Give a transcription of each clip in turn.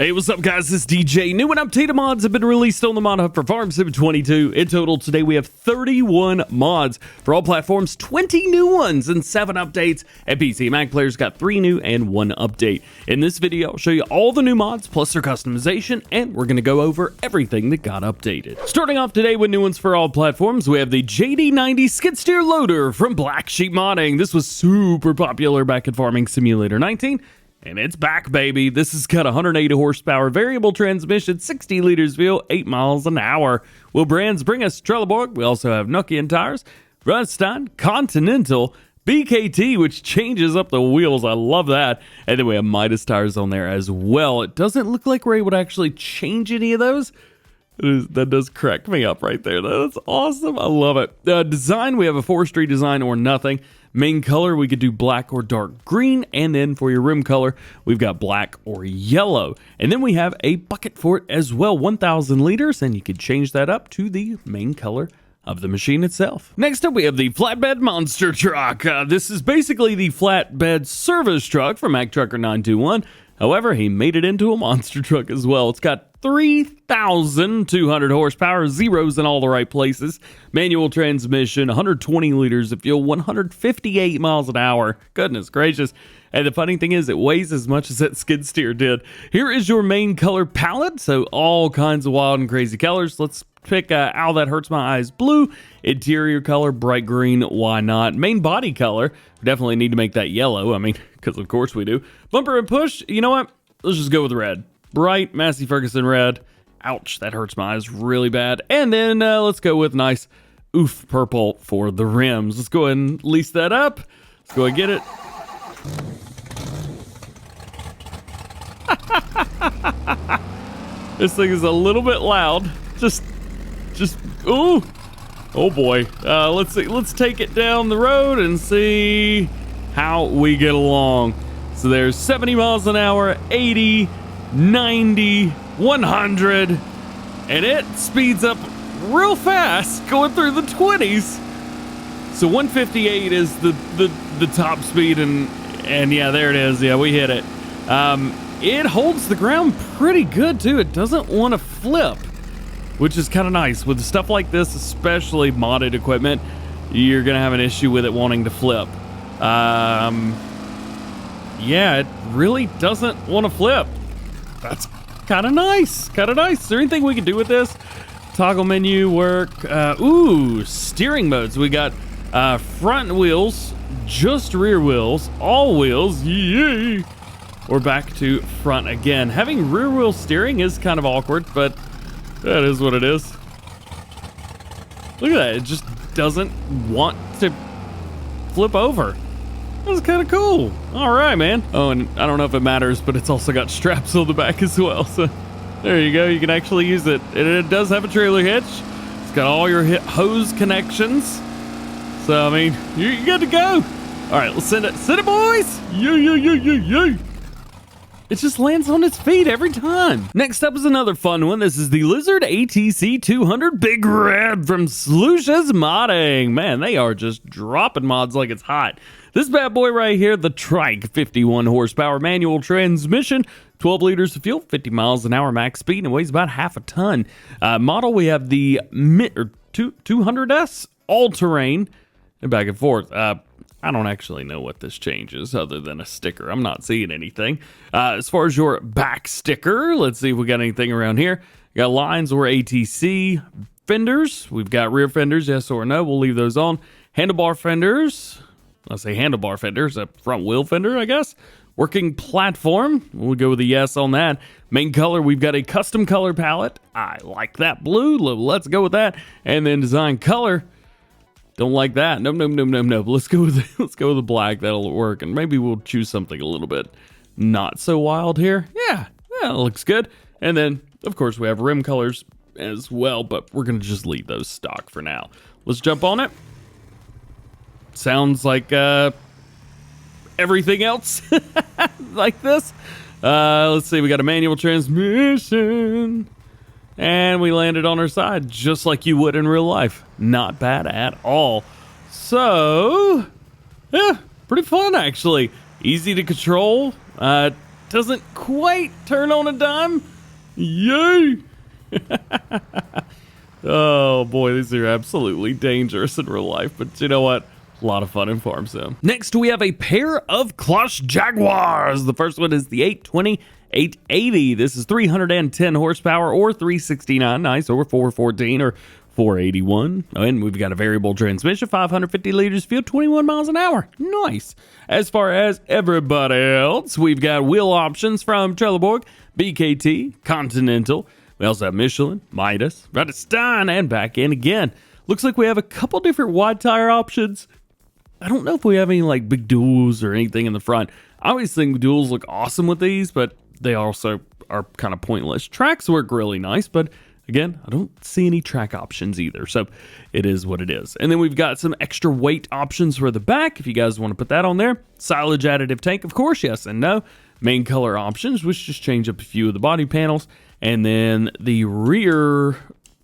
Hey, what's up, guys? This is DJ. New and updated mods have been released on the Mod Hub for Farm Sim 22. In total, today we have 31 mods for all platforms, 20 new ones, and 7 updates. And PC and Mac players got 3 new and 1 update. In this video, I'll show you all the new mods plus their customization, and we're going to go over everything that got updated. Starting off today with new ones for all platforms, we have the JD90 skid steer loader from Black Sheep Modding. This was super popular back in Farming Simulator 19. And it's back, baby. This has got 180 horsepower, variable transmission, 60 liters fuel, 8 miles an hour. Will brands bring us Trelleborg? We also have Nokian tires, Rudstein, Continental, BKT, which changes up the wheels. I love that. And then we have Midas tires on there as well. It doesn't look like we're able to actually change any of those. That does crack me up right there. That's awesome. I love it. Design, we have a forestry design or nothing. Main color, we could do black or dark green. And then for your rim color, we've got black or yellow. And then we have a bucket for it as well, 1,000 liters. And you can change that up to the main color of the machine itself. Next up, we have the Flatbed Monster Truck. This is basically the flatbed service truck from Mac Trucker 921. However, he made it into a monster truck as well. It's got 3,200 horsepower, zeros in all the right places, manual transmission, 120 liters of fuel, 158 miles an hour. Goodness gracious. And the funny thing is, it weighs as much as that skid steer did. Here is your main color palette. So all kinds of wild and crazy colors. Let's pick Ow That Hurts My Eyes blue. Interior color, bright green, why not? Main body color, definitely need to make that yellow. I mean, because of course we do. Bumper and push, you know what? Let's just go with red. Bright Massey Ferguson red. Ouch, that hurts my eyes really bad. And then let's go with nice oof purple for the rims. Let's go ahead and lease that up. Let's go ahead and get it. This thing is a little bit loud. Just, ooh. Oh boy. Let's see. Let's take it down the road and see how we get along. So there's 70 miles an hour, 80, 90, 100, and it speeds up real fast going through the 20s. So 158 is the top speed, and yeah, there it is. Yeah, we hit it. It holds the ground pretty good too. It doesn't want to flip, which is kind of nice. With stuff like this, especially modded equipment, you're gonna have an issue with it wanting to flip. Yeah, it really doesn't want to flip. That's kind of nice. Kind of nice. Is there anything we can do with this? Toggle menu work. Ooh, steering modes. We got front wheels, just rear wheels, all wheels. Yay! We're back to front again. Having rear wheel steering is kind of awkward, but that is what it is. Look at that. It just doesn't want to flip over. That's kind of cool. All right, man. Oh, and I don't know if it matters, but it's also got straps on the back as well. So there you go. You can actually use it. And it does have a trailer hitch. It's got all your hose connections. So, I mean, you're good to go. All right, let's send it. Send it, boys. Yeah. It just lands on its feet every time. Next up is another fun one. This is the Lizard ATC 200 Big Red from CLAAS Modding. Man, they are just dropping mods like it's hot. This bad boy right here, the Trike, 51 horsepower manual transmission, 12 liters of fuel, 50 miles an hour max speed, and weighs about half a ton. Model, we have the 200S all-terrain, and back and forth. I don't actually know what this changes other than a sticker. I'm not seeing anything. As far as your back sticker, let's see if we got anything around here. We got lines or ATC fenders. We've got rear fenders, yes or no. We'll leave those on. Handlebar fenders. Let's say handlebar fenders, a front wheel fender, I guess. Working platform. We'll go with a yes on that. Main color, we've got a custom color palette. I like that blue. Let's go with that. And then design color. Don't like that. No. Let's go with the black. That'll work. And maybe we'll choose something a little bit not so wild here. Yeah, it looks good. And then, of course, we have rim colors as well, but we're going to just leave those stock for now. Let's jump on it. Sounds like everything else like this. Let's see. We got a manual transmission. And we landed on our side, just like you would in real life. Not bad at all. So, yeah, pretty fun, actually. Easy to control. doesn't quite turn on a dime. Yay! Oh boy, these are absolutely dangerous in real life, but you know what? A lot of fun in Farm Sim. Next, we have a pair of CLAAS Jaguars. The first one is the 820 880. This is 310 horsepower or 369, nice, or 414 or 481. And we've got a variable transmission, 550 liters fuel, 21 miles an hour. Nice. As far as everybody else, we've got wheel options from Trelleborg, BKT, Continental. We also have Michelin, Midas, Vidhostice, and back in again. Looks like we have a couple different wide tire options. I don't know if we have any like big duals or anything in the front. I always think duals look awesome with these, but they also are kind of pointless. Tracks work really nice, but again, I don't see any track options either. So it is what it is. And then we've got some extra weight options for the back. If you guys want to put that on there. Silage additive tank, of course, yes and no. Main color options, which just change up a few of the body panels. And then the rear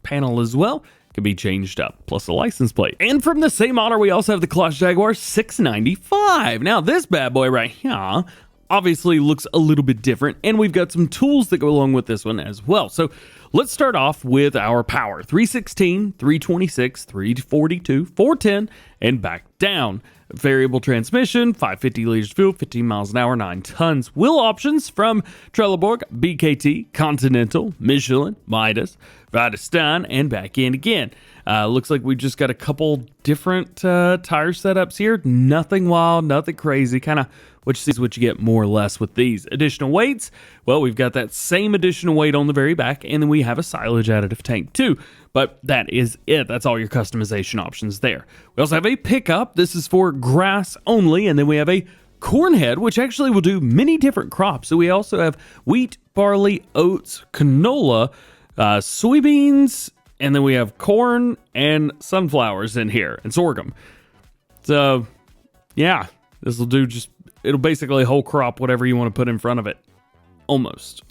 panel as well can be changed up, plus a license plate. And from the same model, we also have the CLAAS Jaguar 695. Now, this bad boy right here obviously looks a little bit different, and we've got some tools that go along with this one as well. So let's start off with our power. 316, 326, 342, 410, and back down. Variable transmission, 550 liters fuel, 15 miles an hour, 9 tons. Wheel options from Trelleborg, BKT, Continental, Michelin, Midas, Vidhostice, and back in again. Looks like we just got a couple different tire setups here. Nothing wild, nothing crazy. Kind of what you see is what you get more or less with these. Additional weights, well, we've got that same additional weight on the very back, and then we have a silage additive tank too. But that is it. That's all your customization options there. We also have a pickup. This is for grass only, and then we have a corn head, which actually will do many different crops. So we also have wheat, barley, oats, canola, soybeans, and then we have corn and sunflowers in here, and sorghum. So, yeah, this will do just, it'll basically whole crop whatever you want to put in front of it. Almost.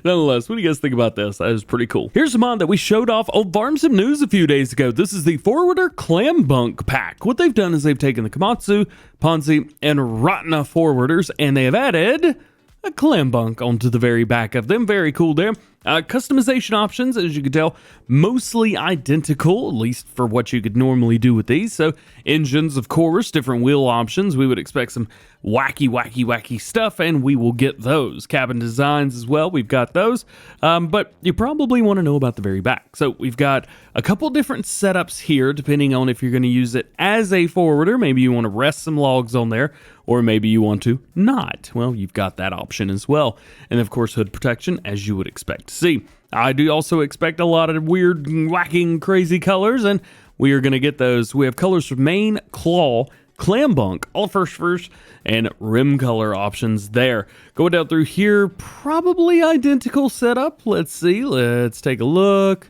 Nonetheless, what do you guys think about this? That is pretty cool. Here's a mod that we showed off on Farm Sim News a few days ago. This is the Forwarder Clambunk pack. What they've done is they've taken the Komatsu, Ponzi, and Ratna forwarders, and they have added a Clambunk onto the very back of them. Very cool there. Customization options, as you can tell, mostly identical, at least for what you could normally do with these. So engines, of course, different wheel options. We would expect some wacky stuff, and we will get those. Cabin designs as well, we've got those. But you probably want to know about the very back. So we've got a couple different setups here, depending on if you're going to use it as a forwarder. Maybe you want to rest some logs on there, or maybe you want to not. Well, you've got that option as well. And of course, hood protection, as you would expect to see. I do also expect a lot of weird, whacking, crazy colors, and we are going to get those. We have colors from Main, Claw, Clambunk, all first, and rim color options there. Going down through here, probably identical setup. Let's see. Let's take a look.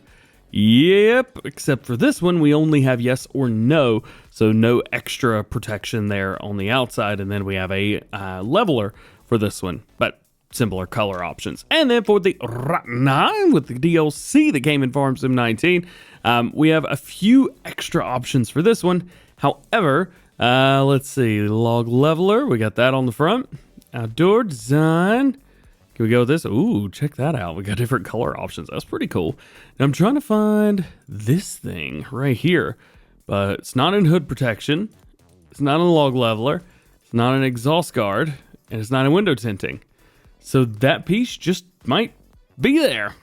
Yep, except for this one, we only have yes or no, so no extra protection there on the outside, and then we have a leveler for this one, but similar color options. And then for the Ratna with the DLC that came in Farm Sim 19, we have a few extra options for this one. However, let's see, log leveler, we got that on the front. Outdoor design. Can we go with this? Ooh, check that out. We got different color options. That's pretty cool. Now I'm trying to find this thing right here, but it's not in hood protection. It's not in log leveler. It's not in exhaust guard, and it's not in window tinting. So that piece just might be there.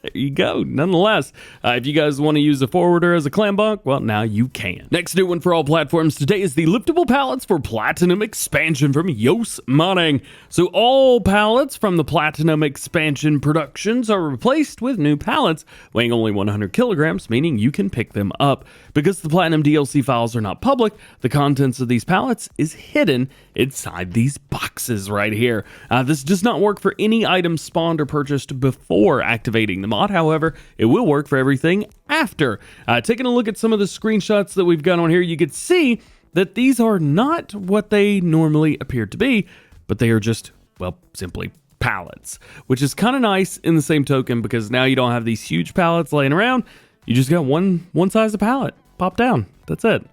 There you go. Nonetheless, if you guys want to use a forwarder as a Clambunk, well, now you can. Next new one for all platforms today is the liftable pallets for Platinum Expansion from Yos Modding. So all pallets from the Platinum Expansion productions are replaced with new pallets weighing only 100 kilograms, meaning you can pick them up. Because the Platinum DLC files are not public, the contents of these pallets is hidden inside these boxes right here. This does not work for any items spawned or purchased before activating the mod. However, it will work for everything after. Taking a look at some of the screenshots that we've got on here, you can see that these are not what they normally appear to be, but they are just, well, simply pallets, which is kind of nice in the same token because now you don't have these huge pallets laying around. You just got one size of pallet. Pop down. That's it.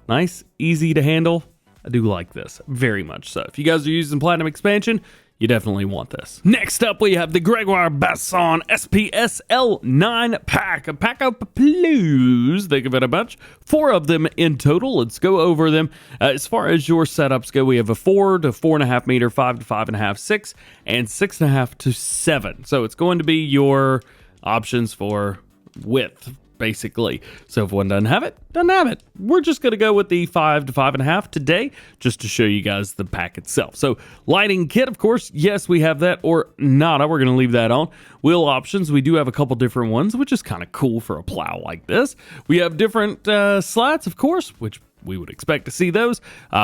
Nice, easy to handle. I do like this very much so. If you guys are using Platinum Expansion, you definitely want this. Next up, we have the Gregoire Besson SPSL9 pack. A pack of blues. Think of it a bunch. 4 of them in total. Let's go over them. As far as your setups go, we have a 4 to 4.5 meter, 5 to 5.5, 6, and 6.5 to 7. So it's going to be your options for width, basically. So if one doesn't have it, doesn't have it. We're just going to go with the 5 to 5.5 today, just to show you guys the pack itself. So lighting kit, of course, yes, we have that, or nada. We're going to leave that on. Wheel options, we do have a couple different ones, which is kind of cool for a plow like this. We have different slats, of course, which we would expect to see those.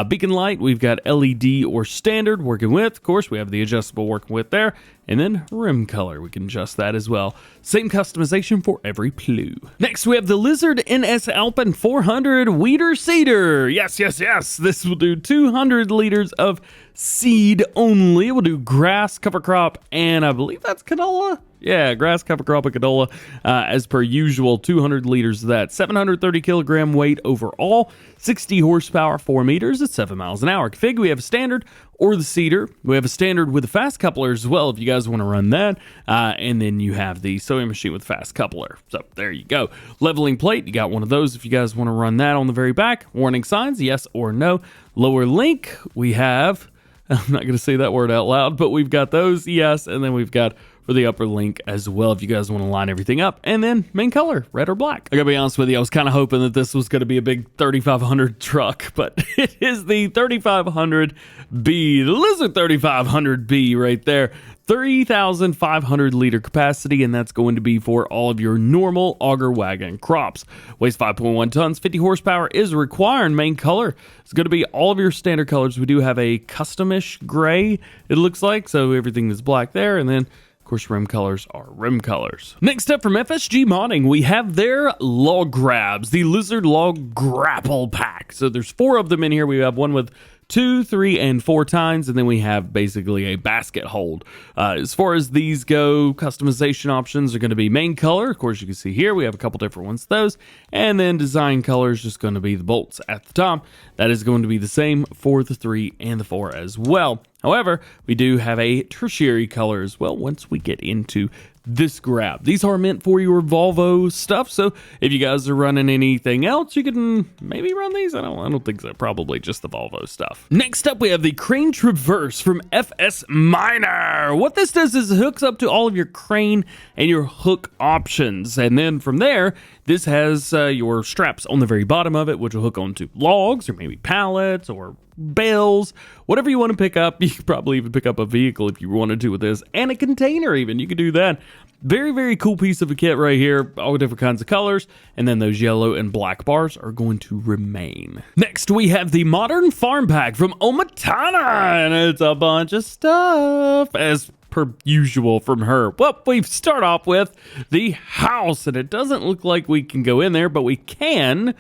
Beacon light, we've got LED or standard working with. Of course, we have the adjustable working with there. And then rim color, we can adjust that as well. Same customization for every plow. Next, we have the Lizard NS Alpin 400 Weeder Seeder. Yes, yes, yes. This will do 200 liters of seed only. We'll do grass, cover crop, and I believe that's canola. Yeah, grass, cover crop, and canola. As per usual, 200 liters of that. 730 kilogram weight overall. 60 horsepower, 4 meters at 7 miles an hour. Config, we have a standard or the seeder. We have a standard with a fast coupler as well if you guys want to run that. And then you have the sewing machine with fast coupler. So there you go. Leveling plate, you got one of those if you guys want to run that on the very back. Warning signs, yes or no. Lower link, we have, I'm not going to say that word out loud, but we've got those, yes. And then we've got for the upper link as well if you guys want to line everything up. And then main color, red or black. I gotta be honest with you, I was kind of hoping that this was going to be a big 3500 truck, but it is the 3500B, the Lizard 3500B right there. 3,500 liter capacity, and that's going to be for all of your normal auger wagon crops. Weighs 5.1 tons, 50 horsepower is required. Main color is going to be all of your standard colors. We do have a custom-ish gray, it looks like, so everything is black there, and then of course, rim colors are rim colors. Next up from FSG Modding, we have their log grabs, the Lizard Log Grapple pack. So there's 4 of them in here. We have one with 2, 3, and 4 tines, and then we have basically a basket hold. As far as these go, customization options are going to be main color. Of course, you can see here we have a couple different ones of those, and then design color is just going to be the bolts at the top. That is going to be the same for the 3 and the 4 as well. However, we do have a tertiary color as well once we get into this grab. These are meant for your Volvo stuff, so if you guys are running anything else, you can maybe run these. I don't think so. Probably just the Volvo stuff. Next up, we have the Crane Traverse from FS Miner. What this does is it hooks up to all of your crane and your hook options, and then from there, this has your straps on the very bottom of it, which will hook onto logs or maybe pallets or bales, whatever you want to pick up. You could probably even pick up a vehicle if you wanted to with this, and a container even. You could do that. Very, very cool piece of a kit right here. All different kinds of colors, and then those yellow and black bars are going to remain. Next, we have the Modern Farm Pack from Omatana, and it's a bunch of stuff, as per usual from her. Well, we start off with the house, and it doesn't look like we can go in there, but we can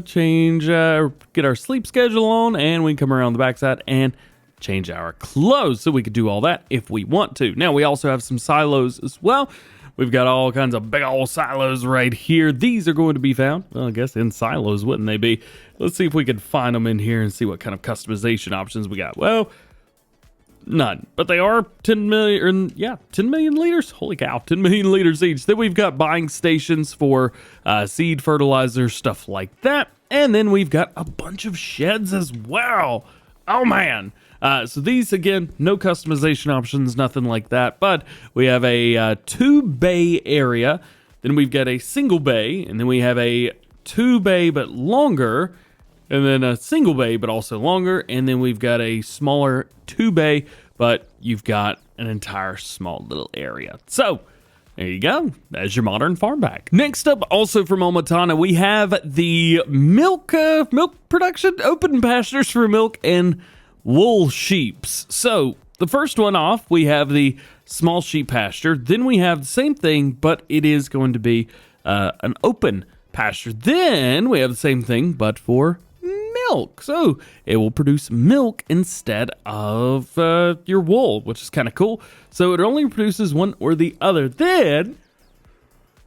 change, get our sleep schedule on, and we can come around the backside and change our clothes, so we could do all that if we want to. Now, we also have some silos as well. We've got all kinds of big old silos right here. These are going to be found, well, I guess in silos, wouldn't they be? Let's see if we can find them in here and see what kind of customization options we got. Well, none, but they are 10 million, yeah, 10 million liters. Holy cow, 10 million liters each. Then we've got buying stations for seed, fertilizer, stuff like that. And then we've got a bunch of sheds as well. Oh man. So these, again, no customization options, nothing like that, but we have a 2-bay area, then we've got a single bay, and then we have a 2-bay but longer, and then a single bay but also longer, and then we've got a smaller 2-bay, but you've got an entire small little area. So there you go. That's your Modern Farm Pack. Next up, also from Omatana, we have the milk production, open pastures for milk and wool sheeps. So the first one off, we have the small sheep pasture. Then we have the same thing, but it is going to be an open pasture. Then we have the same thing, but for milk. So it will produce milk instead of your wool, which is kind of cool. So it only produces one or the other. Then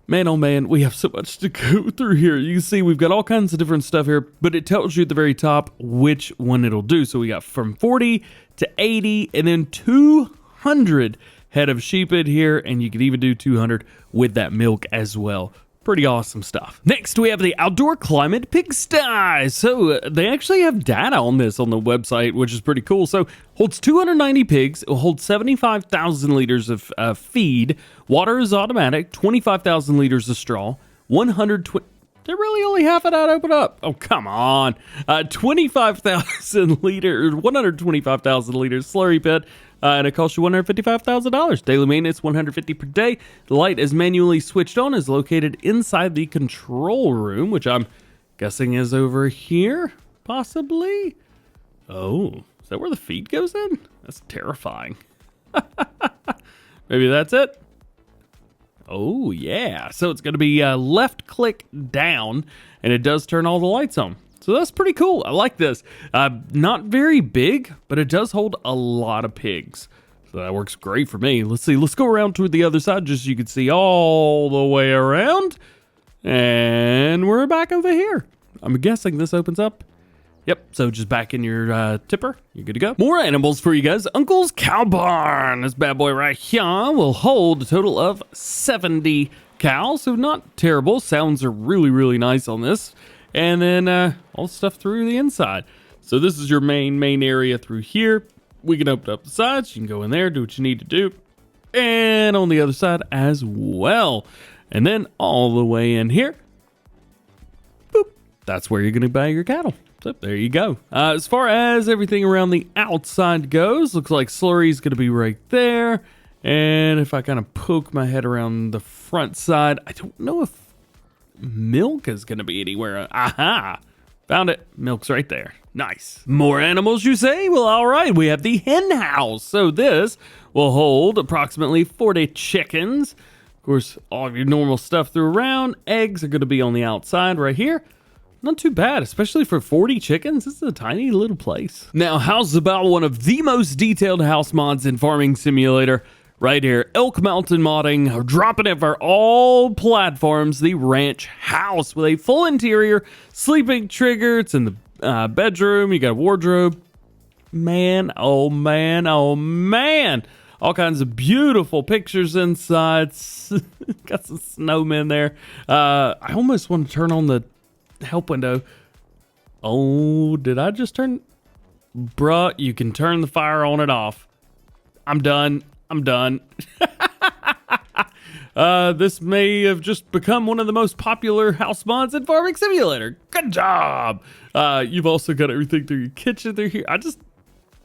Man, oh man, we have so much to go through here. You can see we've got all kinds of different stuff here, but it tells you at the very top which one it'll do. So we got from 40 to 80 and then 200 head of sheep in here, and you can even do 200 with that milk as well. Pretty awesome stuff. Next, we have the outdoor climate pigsty. So they actually have data on this on the website, which is pretty cool. So holds 290 pigs. It will hold 75,000 liters of feed. Water is automatic. 25,000 liters of straw. 120. They're really only half of that open up. Oh, come on. 25,000 liters, 125,000 liters slurry pit. And it costs you $155,000. Daily maintenance, $150 per day. The light is manually switched on, is located inside the control room, which I'm guessing is over here, possibly. Oh, is that where the feed goes in? That's terrifying. Maybe that's it. Oh, yeah. So it's going to be left click down, and it does turn all the lights on. So that's pretty cool. I like this. Not very big, but it does hold a lot of pigs. So that works great for me. Let's see. Let's go around to the other side just so you can see all the way around. And we're back over here. I'm guessing this opens up. Yep, so just back in your tipper, you're good to go. More animals for you guys. Uncle's Cow Barn. This bad boy right here will hold a total of 70 cows, so not terrible. Sounds are really, really nice on this. And then all the stuff through the inside. So this is your main area through here. We can open up the sides. You can go in there, do what you need to do. And on the other side as well. And then all the way in here. Boop. That's where you're going to buy your cattle. So there you go. As far as everything around the outside goes, looks like slurry's going to be right there. And if I kind of poke my head around the front side, I don't know if milk is going to be anywhere. Aha! Found it. Milk's right there. Nice. More animals, you say? Well, all right. We have the Hen House. So this will hold approximately 40 chickens. Of course, all of your normal stuff through around. Eggs are going to be on the outside right here. Not too bad, especially for 40 chickens. This is a tiny little place. Now, how's about one of the most detailed house mods in Farming Simulator? Right here, Elk Mountain Modding, dropping it for all platforms, the Ranch House with a full interior, sleeping trigger. It's in the bedroom. You got a wardrobe. Man, oh man, oh man. All kinds of beautiful pictures inside. Got some snowmen there. I almost want to turn on the help window. Oh, did I just turn? Bruh, you can turn the fire on and off. I'm done. This may have just become one of the most popular house mods in Farming Simulator. Good job. You've also got everything through your kitchen through here.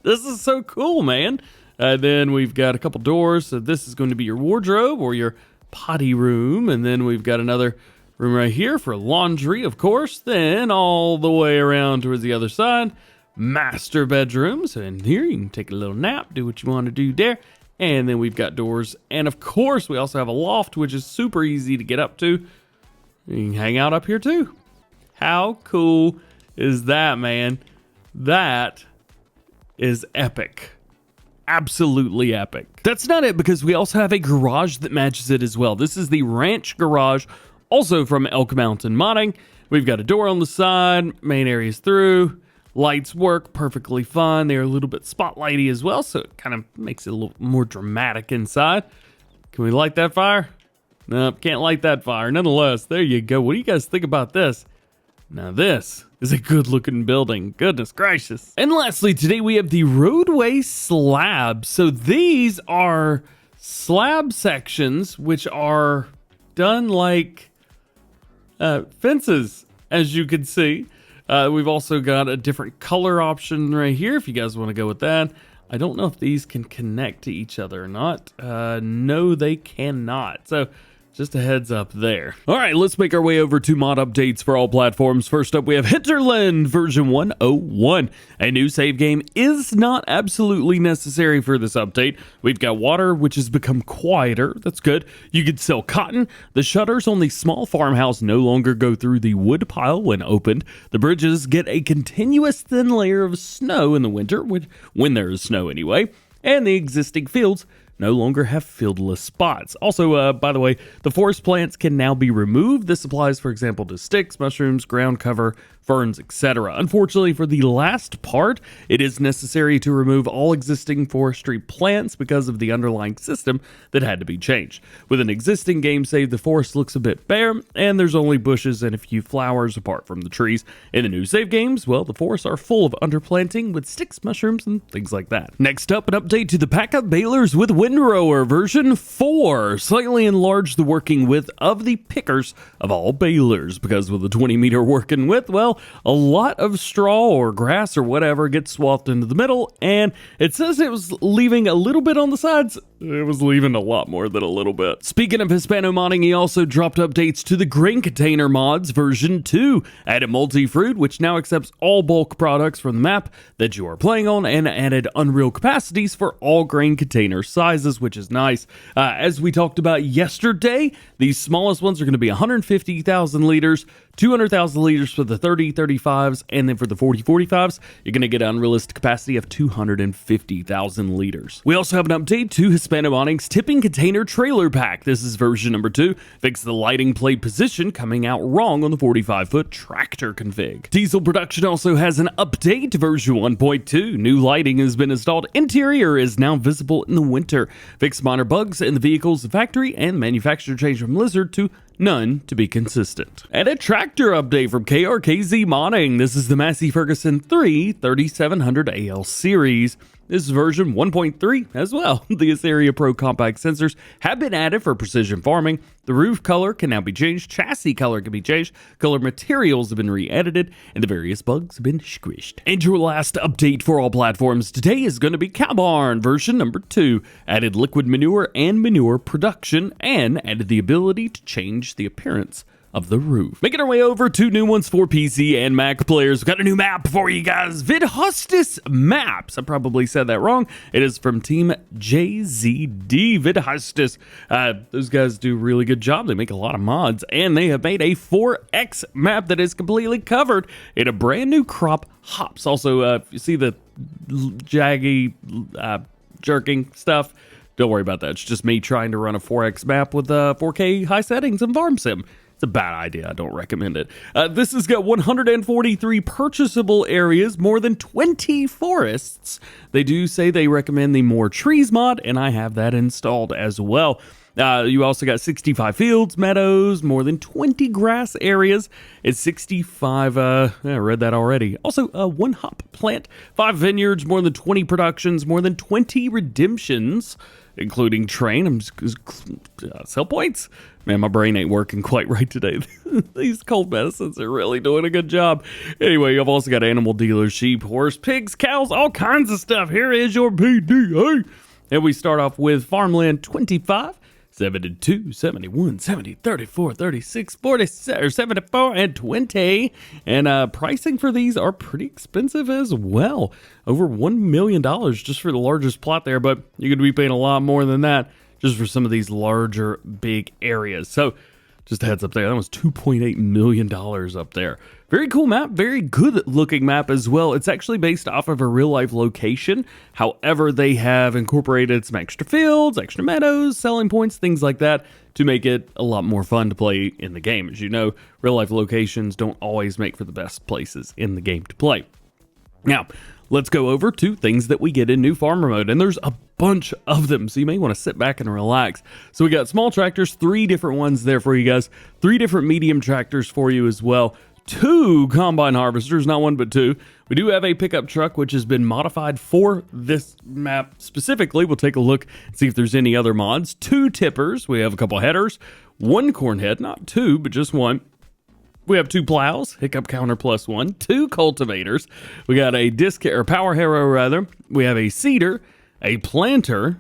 This is so cool, man. Then we've got a couple doors. So this is going to be your wardrobe or your potty room. And then we've got another room right here for laundry, of course. Then all the way around towards the other side, master bedrooms. And here you can take a little nap, do what you want to do there. And then we've got doors. And of course, we also have a loft, which is super easy to get up to. You can hang out up here too. How cool is that, man? That is epic. Absolutely epic. That's not it, because we also have a garage that matches it as well. This is the Ranch Garage, also from Elk Mountain Modding. We've got a door on the side, main areas through. Lights work perfectly fine. They're a little bit spotlighty as well, so it kind of makes it a little more dramatic inside. Can we light that fire? Nope, can't light that fire. Nonetheless, there you go. What do you guys think about this? Now this is a good looking building. Goodness gracious. And lastly, today we have the Roadway Slabs. So these are slab sections which are done like fences, as you can see. We've also got a different color option right here if you guys want to go with that. I don't know if these can connect to each other or not. No, they cannot. So just a heads up there. All right, let's make our way over to mod updates for all platforms. First up, we have Hinterland version 101. A new save game is not absolutely necessary for this update. We've got water, which has become quieter. That's good. You can sell cotton. The shutters on the small farmhouse no longer go through the wood pile when opened. The bridges get a continuous thin layer of snow in the winter, when there is snow anyway. And the existing fields no longer have fieldless spots. Also, by the way, the forest plants can now be removed. This applies, for example, to sticks, mushrooms, ground cover, ferns, etc. Unfortunately, for the last part, it is necessary to remove all existing forestry plants because of the underlying system that had to be changed. With an existing game save, the forest looks a bit bare, and there's only bushes and a few flowers apart from the trees. In the new save games, well, the forests are full of underplanting with sticks, mushrooms, and things like that. Next up, an update to the Pack-Up Balers with Windrower version 4. Slightly enlarged the working width of the pickers of all balers, because with a 20-meter working width, well, a lot of straw or grass or whatever gets swathed into the middle, and it says it was leaving a little bit on the sides. It was leaving a lot more than a little bit. Speaking of Hispano modding, he also dropped updates to the grain container mods version 2. Added multi-fruit, which now accepts all bulk products from the map that you are playing on, and added unreal capacities for all grain container sizes, which is nice. As we talked about yesterday, these smallest ones are going to be 150,000 liters, 200,000 liters for the 30-35s, and then for the 40-45s, you're going to get an unrealistic capacity of 250,000 liters. We also have an update to Hispano modding's tipping container trailer pack. This is version number 2. Fix the lighting plate position coming out wrong on the 45-foot tractor config. Diesel production also has an update, version 1.2. New lighting has been installed. Interior is now visible in the winter. Fix minor bugs in the vehicle's factory, and manufacturer change from Lizard to none to be consistent. And a tractor update from KRKZ Modding. This is the Massey Ferguson 3 3700 AL series. This is version 1.3 as well. The Asteria Pro compact sensors have been added for precision farming. The roof color can now be changed, chassis color can be changed, color materials have been re-edited, and the various bugs have been squished. And your last update for all platforms today is going to be Cow Barn version number 2. Added liquid manure and manure production, and added the ability to change the appearance of the roof. Making our way over to new ones for PC and Mac players. We've got a new map for you guys. Vidhostice Maps. I probably said that wrong. It is from Team JZD Vidhostice. Those guys do a really good job. They make a lot of mods, and they have made a 4X map that is completely covered in a brand new crop hops. Also, you see the jaggy jerking stuff. Don't worry about that. It's just me trying to run a 4X map with 4K high settings and farm sim. It's a bad idea. I don't recommend it. This has got 143 purchasable areas, more than 20 forests. They do say they recommend the More Trees mod, and I have that installed as well. You also got 65 fields, meadows, more than 20 grass areas. It's 65, I read that already. Also, one hop plant, 5 vineyards, more than 20 productions, more than 20 redemptions, including train. Sell points? Man, my brain ain't working quite right today. These cold medicines are really doing a good job. Anyway, I've also got animal dealers, sheep, horse, pigs, cows, all kinds of stuff. Here is your PDA. And we start off with farmland 25. 72, 71, 70, 34, 36, 47, 74, and 20. And pricing for these are pretty expensive as well. Over $1 million just for the largest plot there, but you're going to be paying a lot more than that just for some of these larger, big areas. So just a heads up there, that was $2.8 million up there. Very cool map, very good looking map as well. It's actually based off of a real life location. However, they have incorporated some extra fields, extra meadows, selling points, things like that to make it a lot more fun to play in the game. As you know, real life locations don't always make for the best places in the game to play. Now, let's go over to things that we get in new farmer mode, and there's a bunch of them, so you may want to sit back and relax. So we got small tractors, 3 different ones there for you guys, 3 different medium tractors for you as well, 2 combine harvesters, not 1 but 2. We do have a pickup truck which has been modified for this map specifically. We'll take a look and see if there's any other mods. 2 tippers, we have a couple headers, 1 corn head, not 2 but just 1. We have 2 plows, hiccup counter +1, 2 cultivators. We got a disc or power harrow rather. We have a seeder, a planter,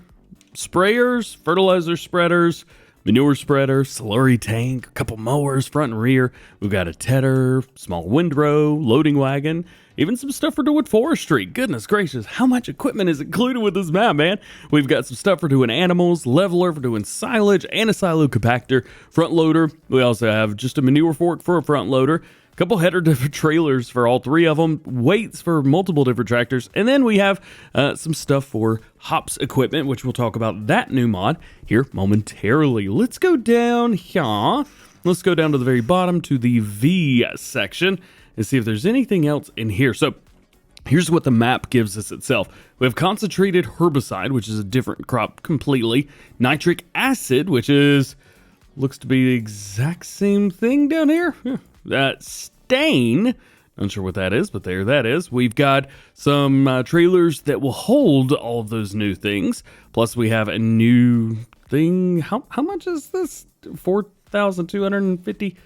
sprayers, fertilizer spreaders, manure spreader, slurry tank, a couple mowers front and rear. We've got a tedder, small windrow, loading wagon, even some stuff for doing forestry. Goodness gracious, how much equipment is included with this map, man? We've got some stuff for doing animals, leveler for doing silage, and a silo compactor, front loader. We also have just a manure fork for a front loader, couple header different trailers for all three of them, weights for multiple different tractors, and then we have some stuff for hops equipment, which we'll talk about that new mod here momentarily. Let's go down here. Let's go down to the very bottom to the V section and see if there's anything else in here. So here's what the map gives us itself. We have concentrated herbicide, which is a different crop completely. Nitric acid, which looks to be the exact same thing down here. Stain, not sure what that is, but there that is. We've got some trailers that will hold all of those new things. Plus we have a new thing. How much is this? 4,250.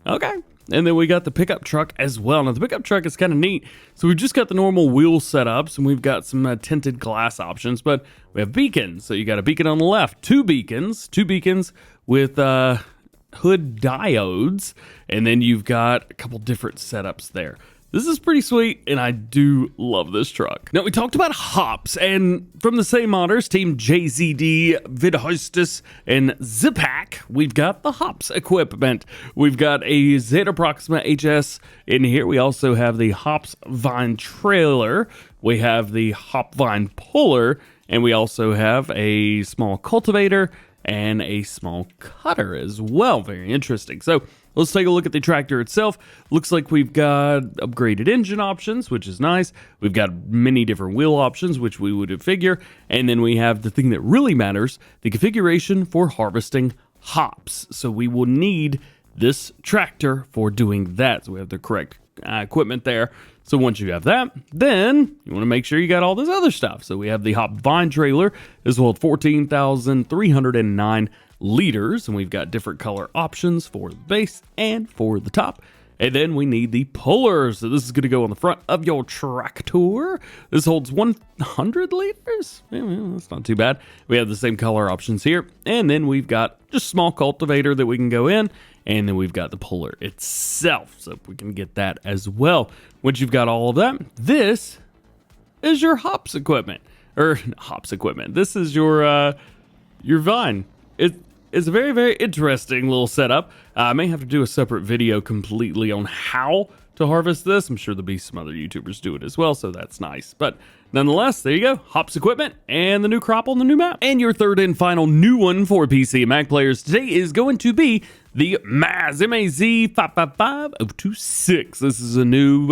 Okay. And then we got the pickup truck as well. Now the pickup truck is kind of neat. So we've just got the normal wheel setups, and we've got some tinted glass options, but we have beacons. So you got a beacon on the left, two beacons with hood diodes, and then you've got a couple different setups there. This is pretty sweet, and I do love this truck. Now, we talked about hops, and from the same modders, Team JZD, Vidhostice, and Zipak, we've got the hops equipment. We've got a Zeta Proxima HS in here. We also have the hops vine trailer. We have the hop vine puller, and we also have a small cultivator and a small cutter as well. Very interesting. So let's take a look at the tractor itself. Looks like we've got upgraded engine options, which is nice. We've got many different wheel options, which we would figure. And then we have the thing that really matters, the configuration for harvesting hops. So we will need this tractor for doing that. So we have the correct equipment there. So once you have that, then you want to make sure you got all this other stuff. So we have the hop vine trailer. This will hold 14,309 liters, and we've got different color options for the base and for the top. And then we need the puller. So this is going to go on the front of your tractor. This holds 100 liters. Yeah, well, that's not too bad. We have the same color options here. And then we've got just small cultivator that we can go in. And then we've got the puller itself. So we can get that as well. Once you've got all of that, this is your hops equipment. Or hops equipment. This is your vine. It's a very, very interesting little setup. I may have to do a separate video completely on how to harvest this. I'm sure there'll be some other YouTubers do it as well, so that's nice. But nonetheless, there you go. Hops equipment and the new crop on the new map. And your third and final new one for PC and Mac players today is going to be the MAZ, M-A-Z 555026. This is a new,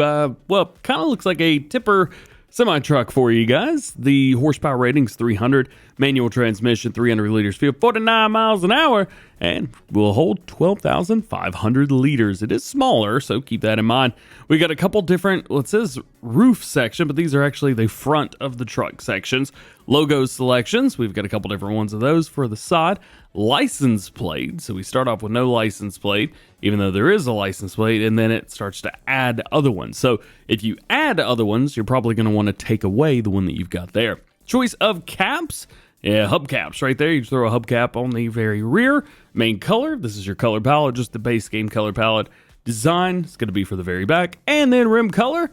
well, kind of looks like a tipper semi-truck for you guys. The horsepower rating's 300, manual transmission, 300 liters fuel, 49 miles an hour, and will hold 12,500 liters. It is smaller, so keep that in mind. We got a couple different, well, it says roof section, but these are actually the front of the truck sections. Logo selections, we've got a couple different ones of those for the side. License plate, so we start off with no license plate, even though there is a license plate, and then it starts to add other ones. So if you add other ones, you're probably going to want to take away the one that you've got there. Choice of caps, yeah, hubcaps right there. You throw a hubcap on the very rear. Main color, this is your color palette, just the base game color palette. Design, it's going to be for the very back. And then rim color,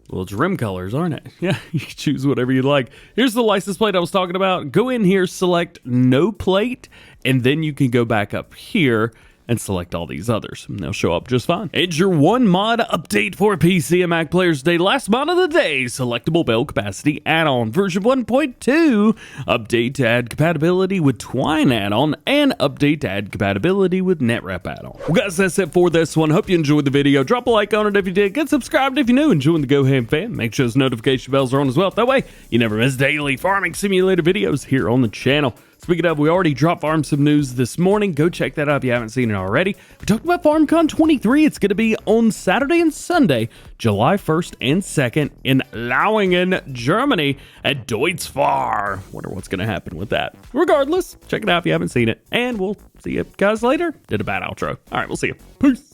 well, it's rim colors, aren't it? Yeah, you can choose whatever you like. Here's the license plate I was talking about. Go in here, select no plate, and then you can go back up here and select all these others, and they'll show up just fine. It's your one mod update for PC and Mac players today. Last mod of the day, selectable Bale Capacity Add-on, version 1.2, update to add compatibility with Twine add-on, and update to add compatibility with NetWrap add-on. Well, guys, that's it for this one. Hope you enjoyed the video. Drop a like on it if you did. Get subscribed if you're new and join the JDGoHam fam. Make sure those notification bells are on as well. That way, you never miss daily farming simulator videos here on the channel. Speaking of, we already dropped Farm Sim news this morning. Go check that out if you haven't seen it already. We talked about FarmCon 23. It's going to be on Saturday and Sunday, July 1st and 2nd in Lauingen, Germany at Deutzfahr. Wonder what's going to happen with that. Regardless, check it out if you haven't seen it. And we'll see you guys later. Did a bad outro. All right, we'll see you. Peace.